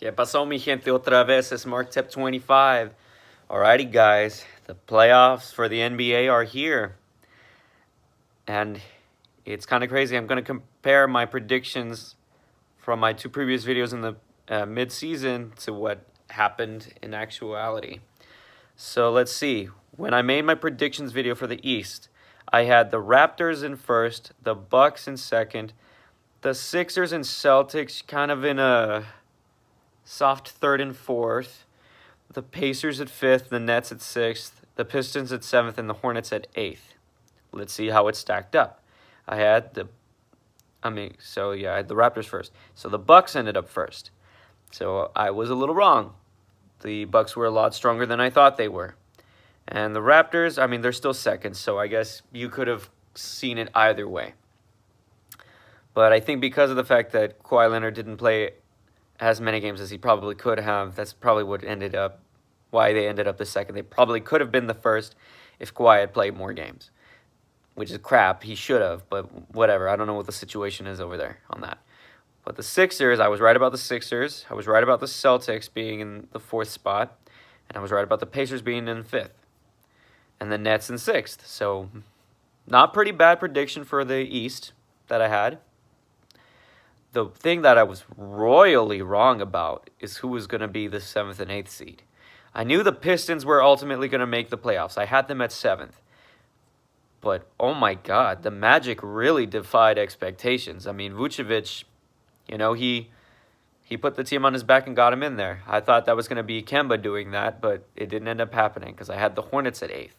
¿Qué pasó, mi gente? Otra vez, it's MarkTep25. Alrighty, guys, the playoffs for the NBA are here. And it's kind of crazy. I'm going to compare my predictions from my two previous videos in the mid-season to what happened in actuality. So let's see. When I made my predictions video for the East, I had the Raptors in first, the Bucks in second, the Sixers and Celtics kind of in a soft third and fourth, the Pacers at fifth, the Nets at sixth, the Pistons at seventh, and the Hornets at eighth. Let's see how it stacked up. I had the Raptors first. So the Bucks ended up first. So I was a little wrong. The Bucks were a lot stronger than I thought they were. And the Raptors, they're still second, so I guess you could have seen it either way. But I think because of the fact that Kawhi Leonard didn't play as many games as he probably could have, that's probably why they ended up the second. They probably could have been the first if Kawhi had played more games, which is crap. He should have, but whatever. I don't know what the situation is over there on that. But the Sixers, I was right about the Sixers. I was right about the Celtics being in the fourth spot, and I was right about the Pacers being in fifth, and the Nets in sixth. So not pretty bad prediction for the East that I had. The thing that I was royally wrong about is who was going to be the 7th and 8th seed. I knew the Pistons were ultimately going to make the playoffs. I had them at 7th. But, oh my God, the Magic really defied expectations. Vucevic, he put the team on his back and got him in there. I thought that was going to be Kemba doing that, but it didn't end up happening because I had the Hornets at 8th.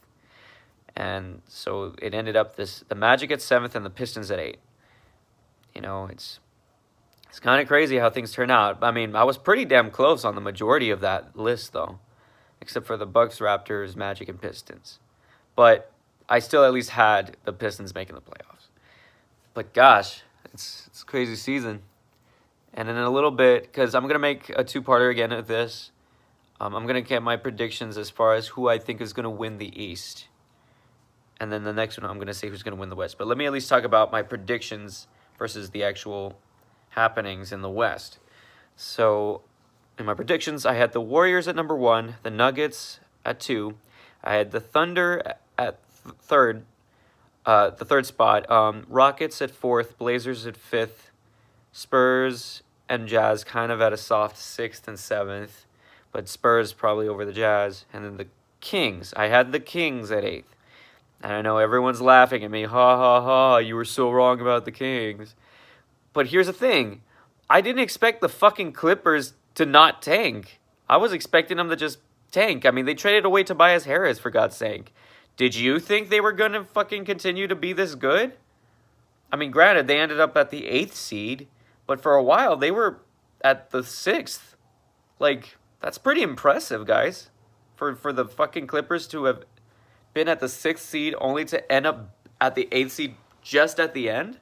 And so it ended up the Magic at 7th and the Pistons at 8th. It's kind of crazy how things turn out. I was pretty damn close on the majority of that list, though, except for the Bucks, Raptors, Magic, and Pistons. But I still at least had the Pistons making the playoffs. But gosh, it's a crazy season. And in a little bit, because I'm going to make a two-parter again of this, I'm going to get my predictions as far as who I think is going to win the East. And then the next one, I'm going to say who's going to win the West. But let me at least talk about my predictions versus the actual happenings in the West. So in my predictions, I had the Warriors at number 1, the Nuggets at 2, I had the Thunder at third, the third spot, Rockets at 4th, Blazers at 5th, Spurs and Jazz kind of at a soft 6th and 7th, but Spurs probably over the Jazz, and then the Kings. I had the Kings at 8th. And I know everyone's laughing at me, ha ha ha, you were so wrong about the Kings. But here's the thing. I didn't expect the fucking Clippers to not tank. I was expecting them to just tank. They traded away Tobias Harris, for God's sake. Did you think they were going to fucking continue to be this good? Granted, they ended up at the 8th seed, but for a while, they were at the 6th. That's pretty impressive, guys. For the fucking Clippers to have been at the 6th seed only to end up at the 8th seed just at the end?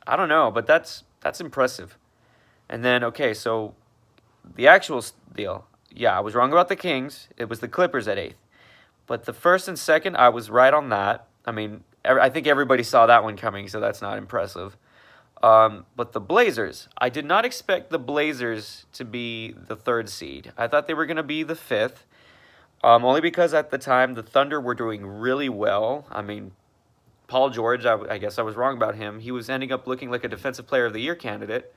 I don't know, but that's impressive. And then, okay, so the actual deal. Yeah, I was wrong about the Kings. It was the Clippers at 8th. But the first and second, I was right on that. I think everybody saw that one coming, so that's not impressive. But the Blazers, I did not expect the Blazers to be the 3rd seed. I thought they were going to be the 5th. Only because at the time, the Thunder were doing really well. Paul George, I guess I was wrong about him. He was ending up looking like a Defensive Player of the Year candidate.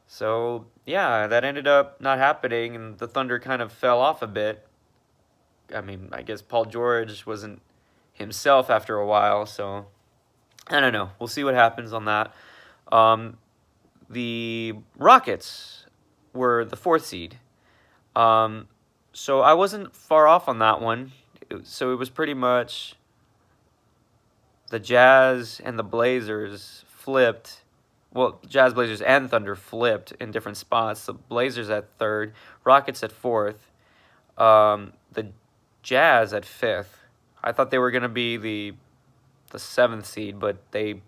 So, yeah, that ended up not happening, and the Thunder kind of fell off a bit. I guess Paul George wasn't himself after a while, so I don't know. We'll see what happens on that. The Rockets were the 4th seed. So I wasn't far off on that one. So it was pretty much the Jazz and the Blazers flipped. Well, Jazz, Blazers, and Thunder flipped in different spots. The Blazers at 3rd, Rockets at 4th, the Jazz at 5th. I thought they were going to be the 7th seed, but they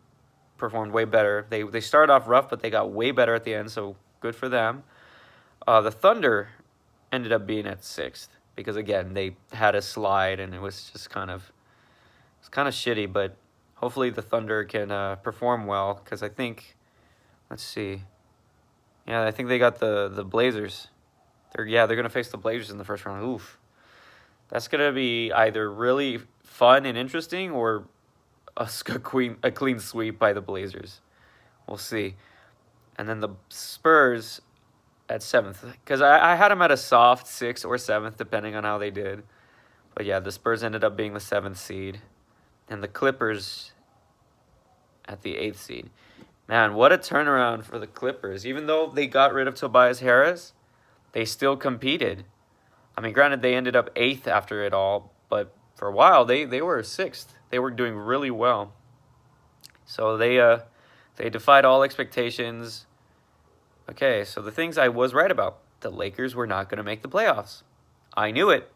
performed way better. They started off rough, but they got way better at the end, so good for them. The Thunder ended up being at 6th because, again, they had a slide, and it was just kind of shitty, but hopefully the Thunder can perform well because I think, let's see. Yeah, I think they got the Blazers. They're gonna face the Blazers in the first round. Oof, that's gonna be either really fun and interesting or a clean sweep by the Blazers. We'll see. And then the Spurs at 7th, because I had them at a soft 6th or 7th, depending on how they did. But yeah, the Spurs ended up being the 7th seed, and the Clippers at the 8th seed. Man, what a turnaround for the Clippers. Even though they got rid of Tobias Harris, they still competed. I mean, granted, they ended up 8th after it all, but for a while, they were 6th. They were doing really well. So they defied all expectations. Okay, so the things I was right about. The Lakers were not going to make the playoffs. I knew it.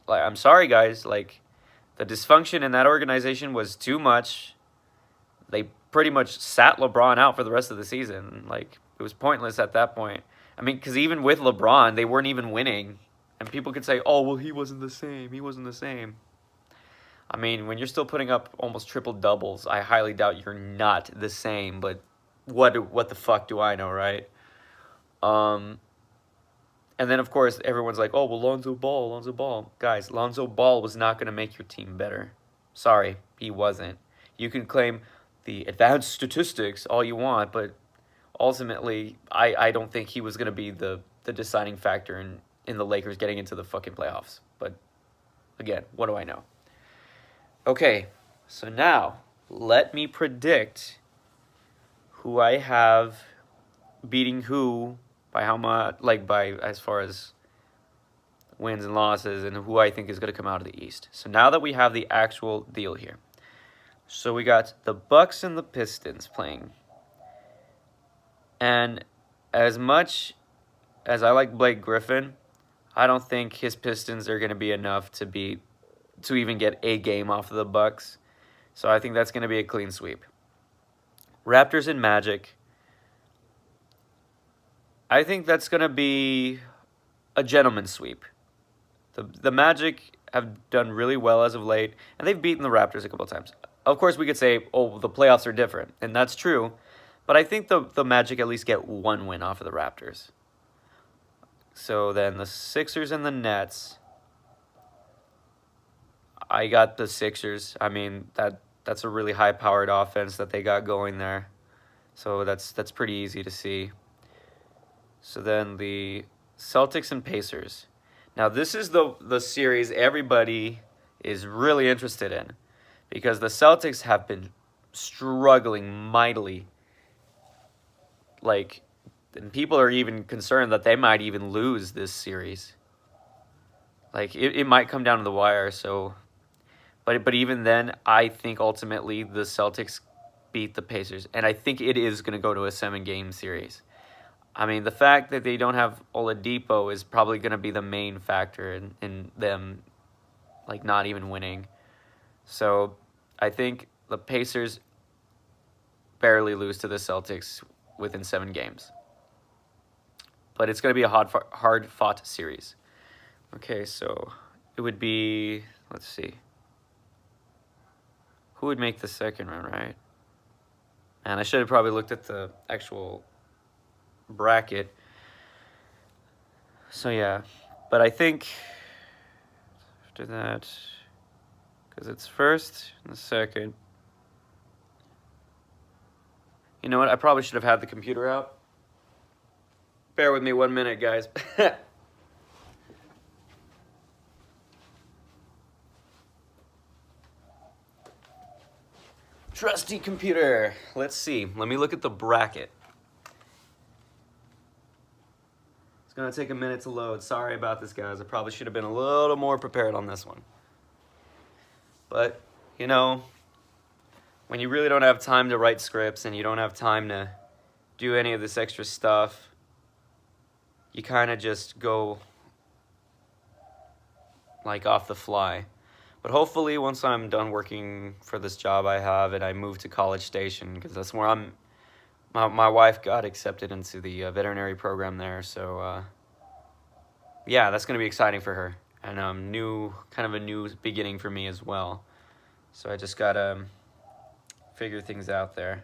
Like, I'm sorry, guys. Like, the dysfunction in that organization was too much. They pretty much sat LeBron out for the rest of the season. Like, it was pointless at that point. I mean, because even with LeBron, they weren't even winning. And people could say, oh, well, he wasn't the same. He wasn't the same. I mean, when you're still putting up almost triple doubles, I highly doubt you're not the same. But what the fuck do I know, right? And then, of course, everyone's like, oh, well, Lonzo Ball. Guys, Lonzo Ball was not going to make your team better. Sorry, he wasn't. You can claim the advanced statistics all you want, but ultimately, I don't think he was going to be the deciding factor in the Lakers getting into the fucking playoffs. But, again, what do I know? Okay, so now, let me predict who I have beating who by how much, like by as far as wins and losses, and who I think is going to come out of the East. So now that we have the actual deal here. So we got the Bucks and the Pistons playing. And as much as I like Blake Griffin, I don't think his Pistons are going to be enough to even get a game off of the Bucks. So I think that's going to be a clean sweep. Raptors and Magic. I think that's going to be a gentleman's sweep. The Magic have done really well as of late, and they've beaten the Raptors a couple of times. Of course, we could say, oh, the playoffs are different, and that's true. But I think the Magic at least get one win off of the Raptors. So then the Sixers and the Nets. I got the Sixers. I mean, that's a really high-powered offense that they got going there. So that's pretty easy to see. So then the Celtics and Pacers. Now this is the series everybody is really interested in, because the Celtics have been struggling mightily. Like, and people are even concerned that they might even lose this series. Like, it might come down to the wire. So, but even then, I think ultimately the Celtics beat the Pacers, and I think it is going to go to a 7-game series. I mean, the fact that they don't have Oladipo is probably going to be the main factor in them, like, not even winning. So I think the Pacers barely lose to the Celtics within 7 games. But it's going to be a hard-fought series. Okay, so it would be, let's see. Who would make the second round, right? And I should have probably looked at the actual bracket. So yeah, but I think after that, because it's first and the second. You know what? I probably should have had the computer out. Bear with me 1 minute, guys. Trusty computer. Let's see. Let me look at the bracket. It's going to take a minute to load. Sorry about this, guys. I probably should have been a little more prepared on this one. But, you know, when you really don't have time to write scripts and you don't have time to do any of this extra stuff, you kind of just go, like, off the fly. But hopefully, once I'm done working for this job I have and I move to College Station, because that's where my wife got accepted into the veterinary program there, so yeah, that's going to be exciting for her, and kind of a new beginning for me as well. So I just got to figure things out there.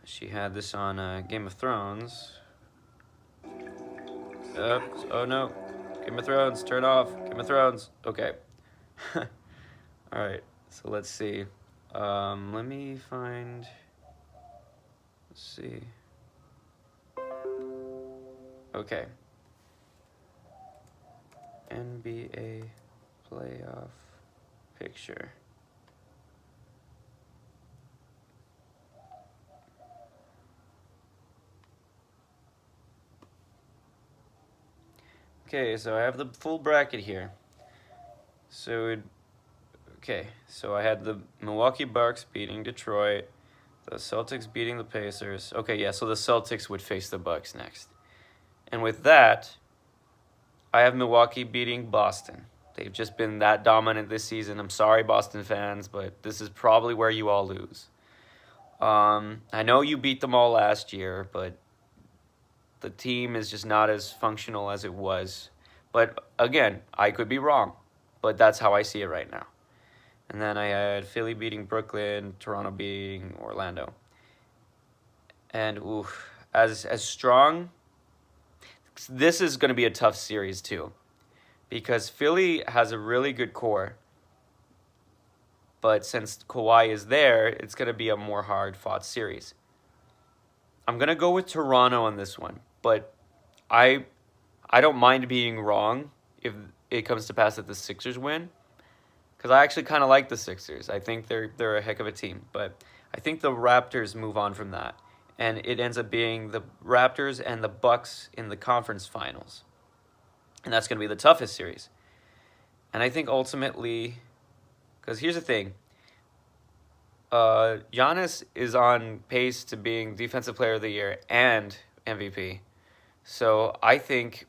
She had this on Game of Thrones. Oh no, Game of Thrones, turn off. Game of Thrones. Okay. All right. So let's see. Let me find. Let's see. Okay. NBA playoff picture. Okay, so I have the full bracket here. Okay, so I had the Milwaukee Bucks beating Detroit, the Celtics beating the Pacers. Okay, yeah, so the Celtics would face the Bucks next. And with that, I have Milwaukee beating Boston. They've just been that dominant this season. I'm sorry, Boston fans, but this is probably where you all lose. I know you beat them all last year, but the team is just not as functional as it was. But again, I could be wrong, but that's how I see it right now. And then I had Philly beating Brooklyn, Toronto beating Orlando. And as strong, this is going to be a tough series too, because Philly has a really good core. But since Kawhi is there, it's going to be a more hard-fought series. I'm going to go with Toronto on this one, but I don't mind being wrong if it comes to pass that the Sixers win, because I actually kind of like the Sixers. I think they're a heck of a team, but I think the Raptors move on from that, and it ends up being the Raptors and the Bucks in the conference finals, and that's going to be the toughest series. And I think ultimately, because here's the thing, Giannis is on pace to being Defensive Player of the Year and MVP. So I think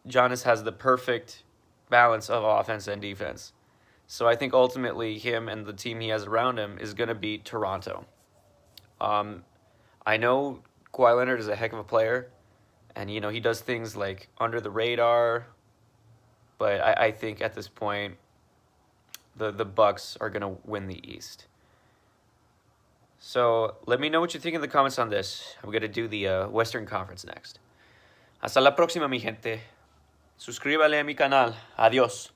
Giannis has the perfect balance of offense and defense. So I think ultimately him and the team he has around him is going to beat Toronto. I know Kawhi Leonard is a heck of a player, and he does things like under the radar, but I think at this point the Bucks are going to win the East. So let me know what you think in the comments on this. I'm going to do the Western Conference next. Hasta la próxima, mi gente. Suscríbale a mi canal. Adiós.